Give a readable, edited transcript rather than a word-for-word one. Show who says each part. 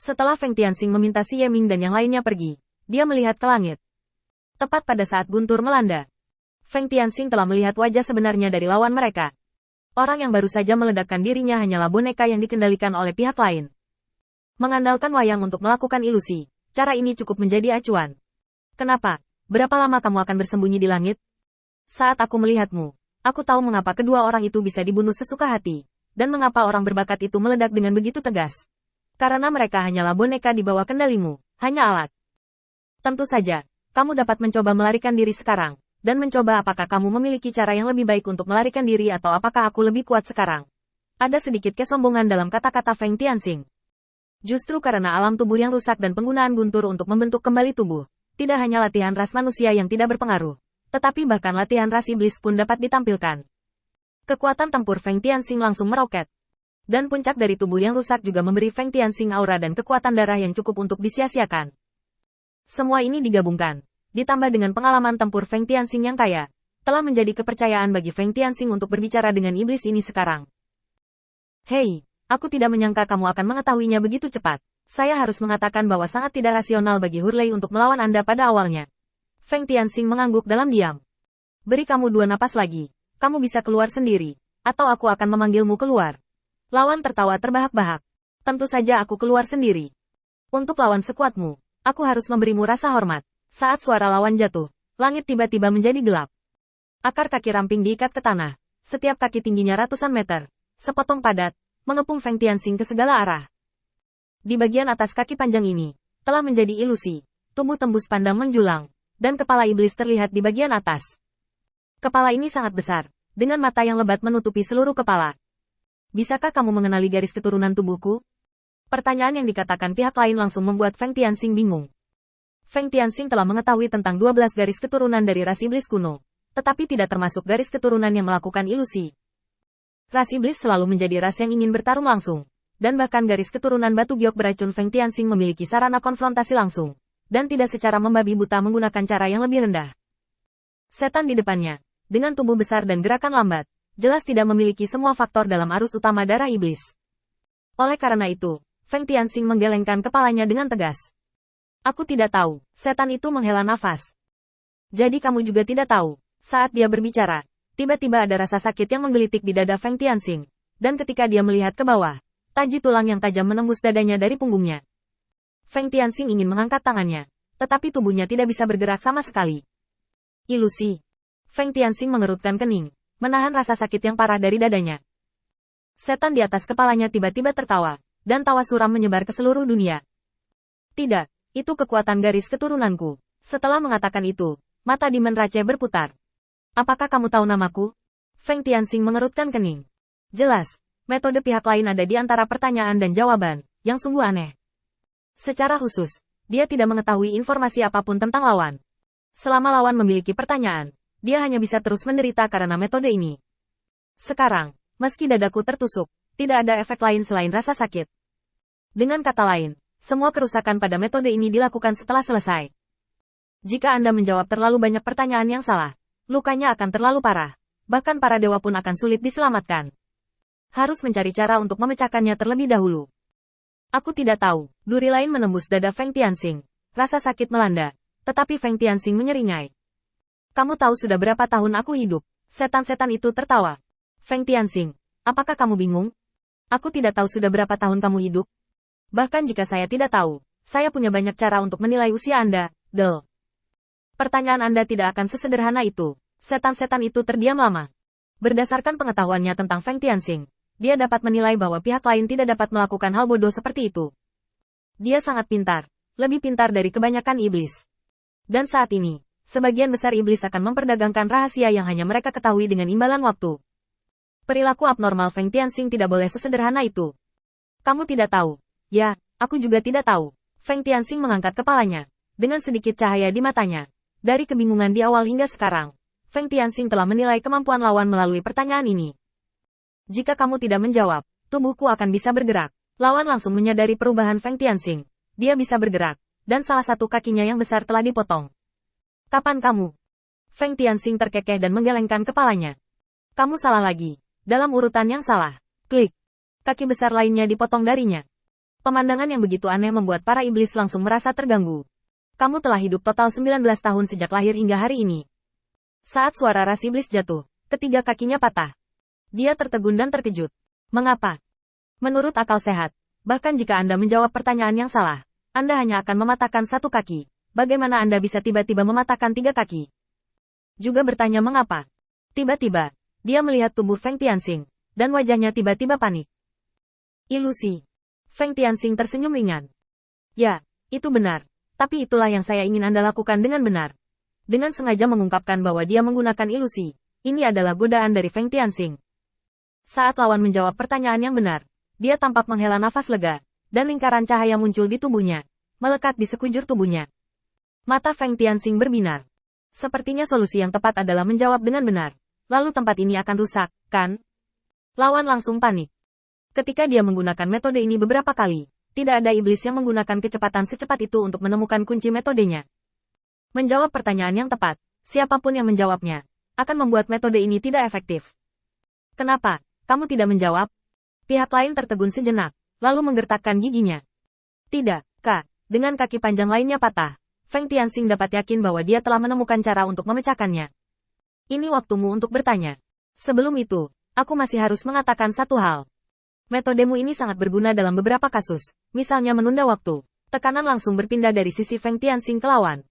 Speaker 1: Setelah Feng Tianxing meminta si Yeming dan yang lainnya pergi, dia melihat ke langit. Tepat pada saat guntur melanda, Feng Tianxing telah melihat wajah sebenarnya dari lawan mereka. Orang yang baru saja meledakkan dirinya hanyalah boneka yang dikendalikan oleh pihak lain. Mengandalkan wayang untuk melakukan ilusi, cara ini cukup menjadi acuan. Kenapa? Berapa lama kamu akan bersembunyi di langit? Saat aku melihatmu, aku tahu mengapa kedua orang itu bisa dibunuh sesuka hati, dan mengapa orang berbakat itu meledak dengan begitu tegas. Karena mereka hanyalah boneka di bawah kendalimu, hanya alat. Tentu saja, kamu dapat mencoba melarikan diri sekarang, dan mencoba apakah kamu memiliki cara yang lebih baik untuk melarikan diri atau apakah aku lebih kuat sekarang. Ada sedikit kesombongan dalam kata-kata Feng Tianxing. Justru karena alam tubuh yang rusak dan penggunaan guntur untuk membentuk kembali tubuh, tidak hanya latihan ras manusia yang tidak berpengaruh, tetapi bahkan latihan ras iblis pun dapat ditampilkan. Kekuatan tempur Feng Tianxing langsung meroket. Dan puncak dari tubuh yang rusak juga memberi Feng Tianxing aura dan kekuatan darah yang cukup untuk disia-siakan. Semua ini digabungkan, ditambah dengan pengalaman tempur Feng Tianxing yang kaya, telah menjadi kepercayaan bagi Feng Tianxing untuk berbicara dengan iblis ini sekarang. Hei, aku tidak menyangka kamu akan mengetahuinya begitu cepat. Saya harus mengatakan bahwa sangat tidak rasional bagi Hurley untuk melawan Anda pada awalnya. Feng Tianxing mengangguk dalam diam. Beri kamu 2 napas lagi, kamu bisa keluar sendiri, atau aku akan memanggilmu keluar. Lawan tertawa terbahak-bahak. Tentu saja aku keluar sendiri. Untuk lawan sekuatmu, aku harus memberimu rasa hormat. Saat suara lawan jatuh, langit tiba-tiba menjadi gelap. Akar kaki ramping diikat ke tanah. Setiap kaki tingginya ratusan meter. Sepotong padat, mengepung Feng Tianxing ke segala arah. Di bagian atas kaki panjang ini, telah menjadi ilusi. Tubuh tembus pandang menjulang, dan kepala iblis terlihat di bagian atas. Kepala ini sangat besar, dengan mata yang lebat menutupi seluruh kepala. Bisakah kamu mengenali garis keturunan tubuhku? Pertanyaan yang dikatakan pihak lain langsung membuat Feng Tianxing bingung. Feng Tianxing telah mengetahui tentang 12 garis keturunan dari ras iblis kuno, tetapi tidak termasuk garis keturunan yang melakukan ilusi. Ras iblis selalu menjadi ras yang ingin bertarung langsung, dan bahkan garis keturunan batu giok beracun Feng Tianxing memiliki sarana konfrontasi langsung, dan tidak secara membabi buta menggunakan cara yang lebih rendah. Setan di depannya, dengan tubuh besar dan gerakan lambat, jelas tidak memiliki semua faktor dalam arus utama darah iblis. Oleh karena itu, Feng Tianxing menggelengkan kepalanya dengan tegas. Aku tidak tahu, setan itu menghela nafas. Jadi kamu juga tidak tahu. Saat dia berbicara, tiba-tiba ada rasa sakit yang menggelitik di dada Feng Tianxing, dan ketika dia melihat ke bawah, taji tulang yang tajam menembus dadanya dari punggungnya. Feng Tianxing ingin mengangkat tangannya, tetapi tubuhnya tidak bisa bergerak sama sekali. Ilusi. Feng Tianxing mengerutkan kening, menahan rasa sakit yang parah dari dadanya. Setan di atas kepalanya tiba-tiba tertawa, dan tawa suram menyebar ke seluruh dunia. Tidak, itu kekuatan garis keturunanku. Setelah mengatakan itu, mata Demon Rache berputar. Apakah kamu tahu namaku? Feng Tianxing mengerutkan kening. Jelas, metode pihak lain ada di antara pertanyaan dan jawaban, yang sungguh aneh. Secara khusus, dia tidak mengetahui informasi apapun tentang lawan. Selama lawan memiliki pertanyaan, dia hanya bisa terus menderita karena metode ini. Sekarang, meski dadaku tertusuk, tidak ada efek lain selain rasa sakit. Dengan kata lain, semua kerusakan pada metode ini dilakukan setelah selesai. Jika Anda menjawab terlalu banyak pertanyaan yang salah, lukanya akan terlalu parah. Bahkan para dewa pun akan sulit diselamatkan. Harus mencari cara untuk memecahkannya terlebih dahulu. Aku tidak tahu. Duri lain menembus dada Feng Tianxing. Rasa sakit melanda, tetapi Feng Tianxing menyeringai. Kamu tahu sudah berapa tahun aku hidup? Setan-setan itu tertawa. Feng Tianxing, apakah kamu bingung? Aku tidak tahu sudah berapa tahun kamu hidup. Bahkan jika saya tidak tahu, saya punya banyak cara untuk menilai usia Anda, Del. Pertanyaan Anda tidak akan sesederhana itu. Setan-setan itu terdiam lama. Berdasarkan pengetahuannya tentang Feng Tianxing, dia dapat menilai bahwa pihak lain tidak dapat melakukan hal bodoh seperti itu. Dia sangat pintar, lebih pintar dari kebanyakan iblis. Dan saat ini, sebagian besar iblis akan memperdagangkan rahasia yang hanya mereka ketahui dengan imbalan waktu. Perilaku abnormal Feng Tianxing tidak boleh sesederhana itu. Kamu tidak tahu. Ya, aku juga tidak tahu. Feng Tianxing mengangkat kepalanya, dengan sedikit cahaya di matanya. Dari kebingungan di awal hingga sekarang, Feng Tianxing telah menilai kemampuan lawan melalui pertanyaan ini. Jika kamu tidak menjawab, tubuhku akan bisa bergerak. Lawan langsung menyadari perubahan Feng Tianxing. Dia bisa bergerak, dan salah satu kakinya yang besar telah dipotong. Kapan kamu? Feng Tianxing terkekeh dan menggelengkan kepalanya. Kamu salah lagi. Dalam urutan yang salah. Klik. Kaki besar lainnya dipotong darinya. Pemandangan yang begitu aneh membuat para iblis langsung merasa terganggu. Kamu telah hidup total 19 tahun sejak lahir hingga hari ini. Saat suara ras iblis jatuh, ketiga kakinya patah. Dia tertegun dan terkejut. Mengapa? Menurut akal sehat, bahkan jika Anda menjawab pertanyaan yang salah, Anda hanya akan mematahkan satu kaki. Bagaimana Anda bisa tiba-tiba mematahkan tiga kaki? Juga bertanya mengapa. Tiba-tiba, dia melihat tubuh Feng Tianxing, dan wajahnya tiba-tiba panik. Ilusi. Feng Tianxing tersenyum ringan. Ya, itu benar. Tapi itulah yang saya ingin Anda lakukan dengan benar. Dengan sengaja mengungkapkan bahwa dia menggunakan ilusi, ini adalah godaan dari Feng Tianxing. Saat lawan menjawab pertanyaan yang benar, dia tampak menghela nafas lega, dan lingkaran cahaya muncul di tubuhnya, melekat di sekujur tubuhnya. Mata Feng Tianxing berbinar. Sepertinya solusi yang tepat adalah menjawab dengan benar. Lalu tempat ini akan rusak, kan? Lawan langsung panik. Ketika dia menggunakan metode ini beberapa kali, tidak ada iblis yang menggunakan kecepatan secepat itu untuk menemukan kunci metodenya. Menjawab pertanyaan yang tepat, siapapun yang menjawabnya, akan membuat metode ini tidak efektif. Kenapa? Kamu tidak menjawab? Pihak lain tertegun sejenak, lalu menggertakkan giginya. Tidak, Kak. Dengan kaki panjang lainnya patah, Feng Tianxing dapat yakin bahwa dia telah menemukan cara untuk memecahkannya. Ini waktumu untuk bertanya. Sebelum itu, aku masih harus mengatakan satu hal. Metodemu ini sangat berguna dalam beberapa kasus, misalnya menunda waktu. Tekanan langsung berpindah dari sisi Feng Tianxing ke lawan.